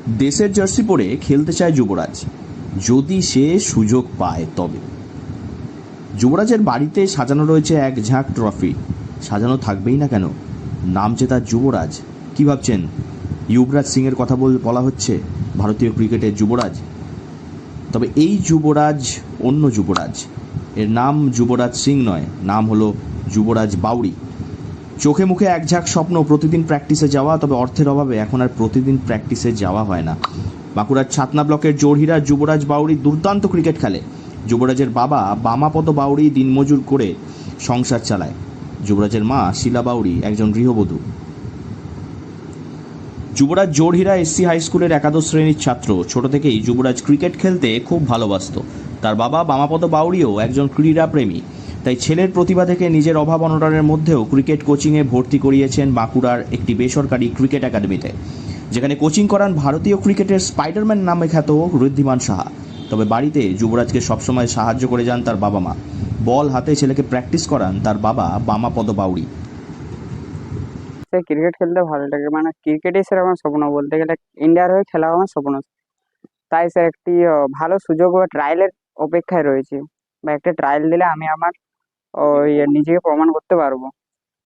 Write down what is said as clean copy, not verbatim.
দেশের জার্সি পরে খেলতে চায় যুবরাজ, যদি সে সুযোগ পায় তবে। যুবরাজের বাড়িতে সাজানো রয়েছে এক ঝাঁক ট্রফি। সাজানো থাকবেই না কেন, নাম যে তার যুবরাজ। কি ভাবছেন যুবরাজ সিংয়ের কথা বলা হচ্ছে, ভারতীয় ক্রিকেটের যুবরাজ? তবে এই যুবরাজ অন্য যুবরাজ। এর নাম যুবরাজ সিং নয়, নাম হলো যুবরাজ বাউরি। চোখে মুখে এক ঝাঁক স্বপ্ন প্রতিদিন প্র্যাকটিসে যাওয়া, তবে অর্থের অভাবে এখন আর প্রতিদিন প্র্যাকটিসে যাওয়া হয় না। বাঁকুড়ার ছাতনা ব্লকের জোরহিরা যুবরাজ বাউরি দুর্দান্ত ক্রিকেট খেলে। যুবরাজের বাবা বামাপদ বাউরি দিনমজুর করে সংসার চালায়। যুবরাজের মা শিলা বাউরি একজন গৃহবধূ। যুবরাজ জোরহিরা এসসি হাই স্কুলের একাদশ শ্রেণীর ছাত্র। ছোট থেকেই যুবরাজ ক্রিকেট খেলতে খুব ভালোবাসত। তার বাবা বামাপদ বাউরিও একজন ক্রীড়াপ্রেমী, তাই ছেলের প্রতিভা থেকে নিজের অভাব অনটনের মধ্যেও ক্রিকেট কোচিংয়ে ভর্তি করিয়েছেন বাঁকুড়ার একটি বেসরকারি ক্রিকেট একাডেমিতে, যেখানে কোচিং করান ভারতীয় ক্রিকেটের স্পাইডারম্যান নামে খ্যাত ঋদ্ধিমান সাহা। তবে বাড়িতে যুবরাজকে সবসময় সাহায্য করে যান তার বাবা মা। বল হাতে ছেলেকে প্র্যাকটিস করান তার বাবা বামাপদ বাউরি। ক্রিকেট খেলতে ভালো লাগে, মানে ক্রিকেটই স্যার আমার স্বপ্ন, বলতে গেলে ইন্ডিয়ার হয়ে খেলা আমার স্বপ্ন। তাই স্যার একটি ভালো সুযোগ বা ট্রায়ালের অপেক্ষায় রয়েছি, বা একটা ট্রায়াল দিলে আমি আমার নিজেকে প্রমাণ করতে পারবো।